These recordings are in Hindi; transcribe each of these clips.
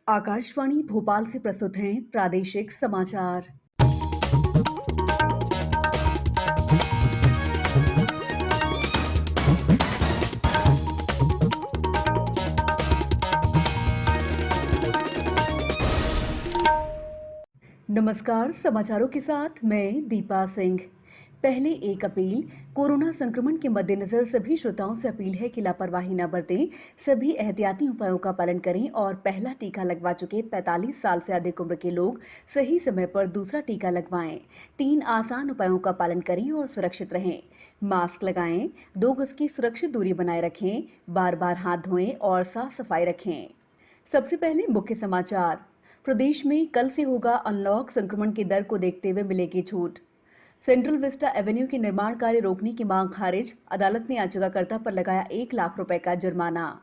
आकाशवाणी भोपाल से प्रस्तुत हैं प्रादेशिक समाचार। नमस्कार, समाचारों के साथ मैं दीपा सिंह। पहले एक अपील। कोरोना संक्रमण के मद्देनजर सभी श्रोताओं से अपील है कि लापरवाही न बरतें, सभी एहतियाती उपायों का पालन करें और पहला टीका लगवा चुके 45 साल से अधिक उम्र के लोग सही समय पर दूसरा टीका लगवाएं। 3 आसान उपायों का पालन करें और सुरक्षित रहें। मास्क लगाएं, 2 गज की सुरक्षित दूरी बनाए रखें, बार-बार हाथ धोएं और साफ सफाई रखें। सबसे पहले मुख्य समाचार। प्रदेश में कल से होगा अनलॉक। संक्रमण की दर को देखते हुए मिलेगी छूट। सेंट्रल विस्टा एवेन्यू के निर्माण कार्य रोकने की मांग खारिज। अदालत ने याचिकाकर्ता पर लगाया 1 लाख रुपए का जुर्माना।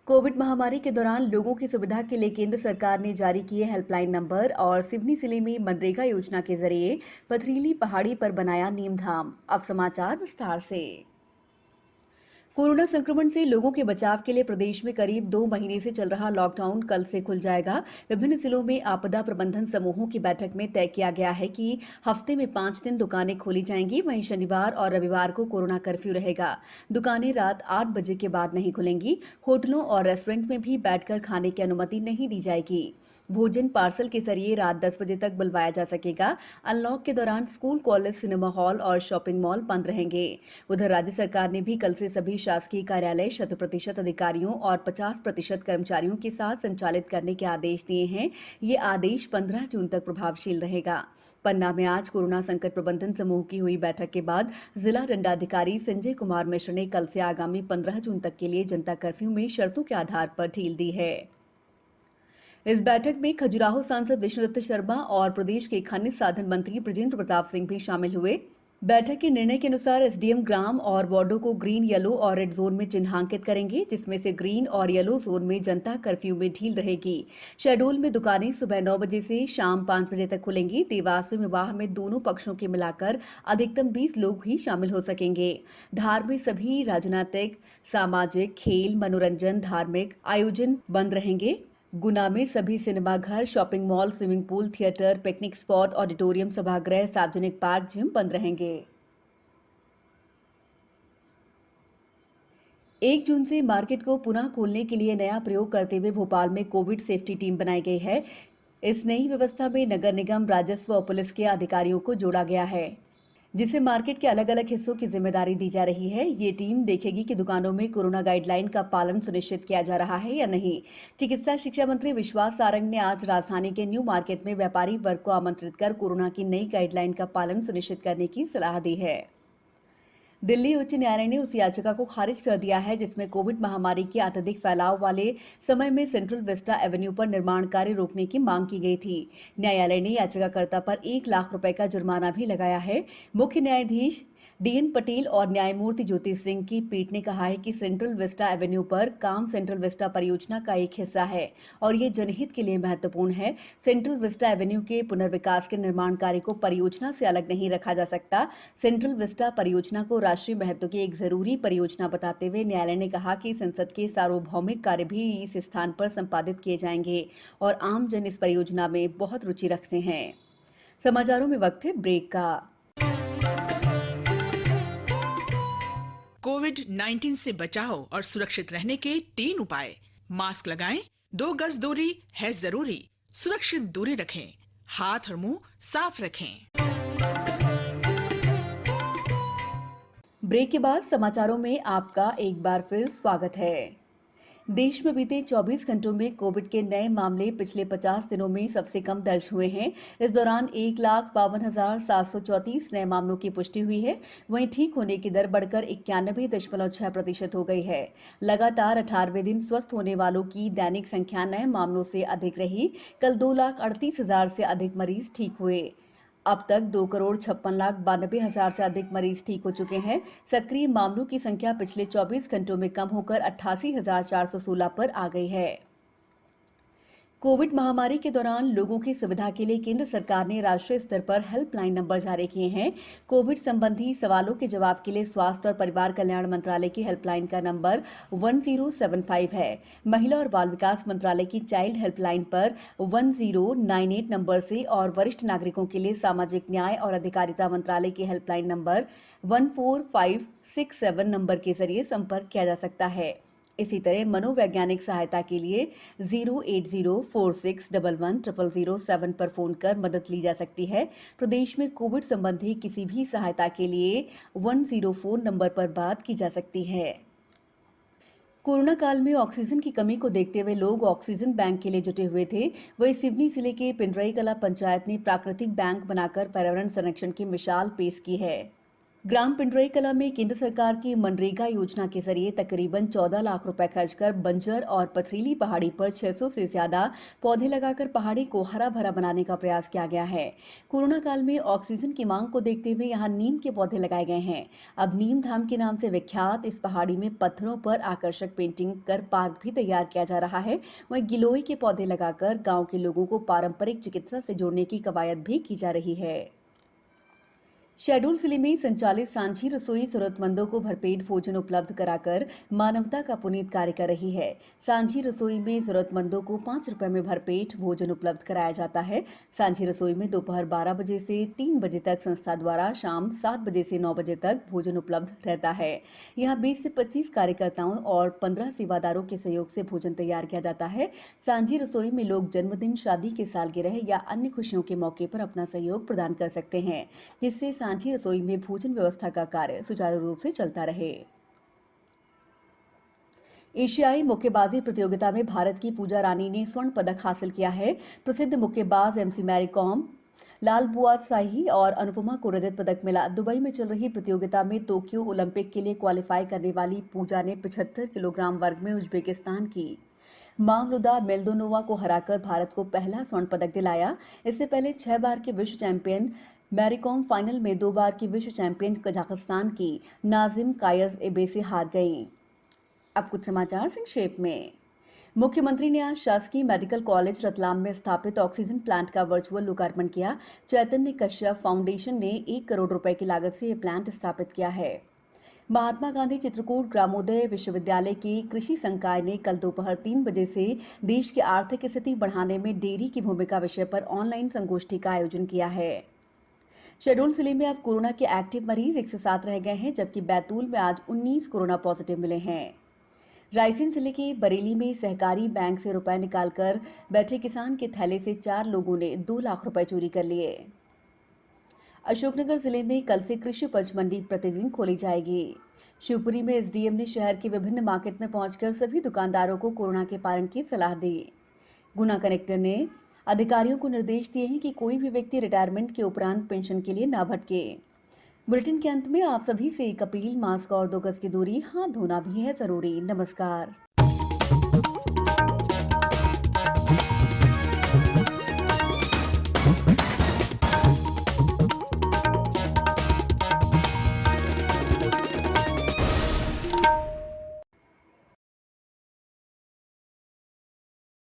कोविड महामारी के दौरान लोगों की सुविधा के लिए केंद्र सरकार ने जारी किए हेल्पलाइन नंबर और सिवनी जिले में मनरेगा योजना के जरिए पथरीली पहाड़ी पर बनाया नीमधाम। अब समाचार विस्तार से। कोरोना संक्रमण से लोगों के बचाव के लिए प्रदेश में करीब 2 महीने से चल रहा लॉकडाउन कल से खुल जाएगा। विभिन्न जिलों में आपदा प्रबंधन समूहों की बैठक में तय किया गया है कि हफ्ते में 5 दिन दुकानें खोली जाएंगी। वहीं शनिवार और रविवार को कोरोना कर्फ्यू रहेगा। दुकानें रात 8 बजे के बाद नहीं खुलेंगी। होटलों और रेस्टोरेंट में भी बैठकर खाने की अनुमति नहीं दी जाएगी। भोजन पार्सल के जरिए रात 10 बजे तक बुलवाया जा सकेगा। अनलॉक के दौरान स्कूल, कॉलेज, सिनेमा हॉल और शॉपिंग मॉल बंद रहेंगे। उधर राज्य सरकार ने भी कल से सभी शासकीय कार्यालय 100% अधिकारियों और 50% कर्मचारियों के साथ संचालित करने के आदेश दिए हैं। ये आदेश 15 जून तक प्रभावशील रहेगा। पन्ना में आज कोरोना संकट प्रबंधन समूह की हुई बैठक के बाद जिला दंडाधिकारी संजय कुमार मिश्र ने कल से आगामी 15 जून तक के लिए जनता कर्फ्यू में शर्तों के आधार पर ढील दी है। इस बैठक में खजुराहो सांसद विष्णुदत्त शर्मा और प्रदेश के खनिज साधन मंत्री बृजेंद्र प्रताप सिंह भी शामिल हुए। बैठक के निर्णय के अनुसार एसडीएम ग्राम और वार्डों को ग्रीन, येलो और रेड जोन में चिन्हांकित करेंगे, जिसमें से ग्रीन और येलो जोन में जनता कर्फ्यू में ढील रहेगी। शेड्यूल में दुकानें सुबह 9 बजे से शाम 5 बजे तक खुलेंगी। देवास में विवाह में दोनों पक्षों के मिलाकर अधिकतम 20 लोग ही शामिल हो सकेंगे। धार में सभी राजनीतिक, सामाजिक, खेल, मनोरंजन, धार्मिक आयोजन बंद रहेंगे। गुना में सभी सिनेमाघर, shopping mall, swimming pool, theatre, picnic spot, auditorium, सभागृह, सार्वजनिक पार्क, जिम बंद रहेंगे। 1 जून से मार्केट को पुनः खोलने के लिए नया प्रयोग करते हुए भोपाल में कोविड सेफ्टी टीम बनाई गई है। इस नई व्यवस्था में नगर निगम, राजस्व और पुलिस के अधिकारियों को जोड़ा गया है, जिसे मार्केट के अलग-अलग हिस्सों की जिम्मेदारी दी जा रही है। ये टीम देखेगी कि दुकानों में कोरोना गाइडलाइन का पालन सुनिश्चित किया जा रहा है या नहीं। चिकित्सा शिक्षा मंत्री विश्वास सारंग ने आज राजधानी के न्यू मार्केट में व्यापारी वर्ग को आमंत्रित कर कोरोना की नई गाइडलाइन का पालन सुनिश्चित करने की सलाह दी है। दिल्ली उच्च न्यायालय ने उस याचिका को खारिज कर दिया है जिसमें कोविड महामारी के अत्यधिक फैलाव वाले समय में सेंट्रल विस्टा एवेन्यू पर निर्माण कार्य रोकने की मांग की गई थी। न्यायालय ने याचिकाकर्ता पर 1 लाख रुपए का जुर्माना भी लगाया है। मुख्य न्यायाधीश डीएन पटेल और न्यायमूर्ति ज्योति सिंह की पीठ ने कहा है कि सेंट्रल विस्टा एवेन्यू पर काम सेंट्रल विस्टा परियोजना का एक हिस्सा है और ये जनहित के लिए महत्वपूर्ण है। सेंट्रल विस्टा एवेन्यू के पुनर्विकास के निर्माण कार्य को परियोजना से अलग नहीं रखा जा सकता। सेंट्रल विस्टा परियोजना को राष्ट्रीय महत्व की एक जरूरी परियोजना बताते हुए न्यायालय ने कहा कि संसद के सार्वभौमिक कार्य भी इस स्थान पर संपादित किए जाएंगे और आम जन इस परियोजना में बहुत रुचि रखते हैं। समाचारों में वक्त है ब्रेक का। कोविड-19 से बचाव और सुरक्षित रहने के 3 उपाय। मास्क लगाएं, 2 गज दूरी है जरूरी, सुरक्षित दूरी रखें, हाथ और मुंह साफ रखें। ब्रेक के बाद समाचारों में आपका एक बार फिर स्वागत है। देश में बीते 24 घंटों में कोविड के नए मामले पिछले 50 दिनों में सबसे कम दर्ज हुए हैं। इस दौरान 1,52,734 नए मामलों की पुष्टि हुई है। वहीं ठीक होने की दर बढ़कर 91.6% हो गई है। लगातार 18वें दिन स्वस्थ होने वालों की दैनिक संख्या नए मामलों से अधिक रही। कल 2,38,000 से अधिक मरीज ठीक हुए। अब तक 2,56,92,000 से अधिक मरीज ठीक हो चुके हैं। सक्रिय मामलों की संख्या पिछले 24 घंटों में कम होकर 88,416 पर आ गई है। कोविड महामारी के दौरान लोगों की सुविधा के लिए केंद्र सरकार ने राष्ट्रीय स्तर पर हेल्पलाइन नंबर जारी किए हैं। कोविड संबंधी सवालों के जवाब के लिए स्वास्थ्य और परिवार कल्याण मंत्रालय की हेल्पलाइन का नंबर 1075 है। महिला और बाल विकास मंत्रालय की चाइल्ड हेल्पलाइन पर 1098 नंबर से और वरिष्ठ नागरिकों के लिए सामाजिक न्याय और अधिकारिता मंत्रालय की हेल्पलाइन नंबर 14567 नंबर के जरिए संपर्क किया जा सकता है। इसी तरह मनोवैज्ञानिक सहायता के लिए 08046110007 पर फोन कर मदद ली जा सकती है। प्रदेश में कोविड संबंधी किसी भी सहायता के लिए 104 नंबर पर बात की जा सकती है। कोरोना काल में ऑक्सीजन की कमी को देखते हुए लोग ऑक्सीजन बैंक के लिए जुटे हुए थे। वहीं सिवनी जिले के पिंडरई कला पंचायत ने प्राकृतिक बैंक बनाकर पर्यावरण संरक्षण की मिसाल पेश की है। ग्राम पिंडरई कला में केंद्र सरकार की मनरेगा योजना के जरिए तकरीबन 14 लाख रुपए खर्च कर बंजर और पथरीली पहाड़ी पर 600 से ज्यादा पौधे लगाकर पहाड़ी को हरा भरा बनाने का प्रयास किया गया है। कोरोना काल में ऑक्सीजन की मांग को देखते हुए यहां नीम के पौधे लगाए गए हैं। अब नीम धाम के नाम से विख्यात इस पहाड़ी में पत्थरों पर आकर्षक पेंटिंग कर पार्क भी तैयार किया जा रहा है। वहीं गिलोय के पौधे लगाकर गाँव के लोगों को पारंपरिक चिकित्सा से जोड़ने की कवायद भी की जा रही है। शहडोल जिले में संचालित सांझी रसोई जरूरतमंदों को भरपेट भोजन उपलब्ध कराकर मानवता का पुनीत कार्य कर रही है। सांझी रसोई में जरूरतमंदों को 5 रुपए में भरपेट भोजन उपलब्ध कराया जाता है। सांझी रसोई में दोपहर 12 बजे से 3 बजे तक संस्था द्वारा शाम 7 बजे से 9 बजे तक भोजन उपलब्ध रहता है। यहाँ 20 से 25 कार्यकर्ताओं और 15 सेवादारों के सहयोग से भोजन तैयार किया जाता है। सांझी रसोई में लोग जन्मदिन, शादी की सालगिरह या अन्य खुशियों के मौके पर अपना सहयोग प्रदान कर सकते हैं, जिससे सांझी रसोई में भोजन व्यवस्था का कार्य सुचारू रूप से चलता रहे। एशियाई मुक्केबाजी प्रतियोगिता में भारत की पूजा रानी ने स्वर्ण पदक हासिल किया है। प्रसिद्ध मुक्केबाज एमसी मैरी कॉम, लाल बुआसाही और अनुपमा को रजत पदक मिला। दुबई में चल रही प्रतियोगिता में टोक्यो ओलंपिक के लिए क्वालिफाई करने वाली पूजा ने 75 किलोग्राम वर्ग में उज्बेकिस्तान की मामरुदा मेल्दोनोवा को हराकर भारत को पहला स्वर्ण पदक दिलाया। इससे पहले 6 बार के विश्व चैंपियन मैरीकॉम फाइनल में 2 बार की विश्व चैंपियन कजाकिस्तान की नाजिम कायज एबे से हार गईं। अब कुछ समाचार संक्षेप में। मुख्यमंत्री ने आज शासकीय मेडिकल कॉलेज रतलाम में स्थापित ऑक्सीजन प्लांट का वर्चुअल लोकार्पण किया। चैतन्य कश्यप फाउंडेशन ने 1 करोड़ रुपए की लागत से यह प्लांट स्थापित किया है। महात्मा गांधी चित्रकूट ग्रामोदय विश्वविद्यालय के कृषि संकाय ने कल दोपहर 3 बजे से देश की आर्थिक स्थिति बढ़ाने में डेयरी की भूमिका विषय पर ऑनलाइन संगोष्ठी का आयोजन किया है। शहडोल जिले में अब कोरोना के एक्टिव मरीज 107 रह गए हैं, जबकि बैतूल में आज 19 कोरोना पॉजिटिव मिले हैं। रायसेन जिले के बरेली में सहकारी बैंक से रुपए निकालकर बैठे किसान के थैले से 4 लोगों ने 2 लाख रुपए चोरी कर लिए। अशोकनगर जिले में कल से कृषि उपज मंडी प्रतिदिन खोली जाएगी। शिवपुरी में एसडीएम ने शहर के विभिन्न मार्केट में पहुंचकर सभी दुकानदारों को कोरोना के पालन की सलाह दी। गुना कलेक्टर ने अधिकारियों को निर्देश दिए हैं कि कोई भी व्यक्ति रिटायरमेंट के उपरांत पेंशन के लिए न भटके। बुलेटिन के अंत में आप सभी से एक अपील, मास्क और 2 गज की दूरी, हाथ धोना भी है जरूरी। नमस्कार।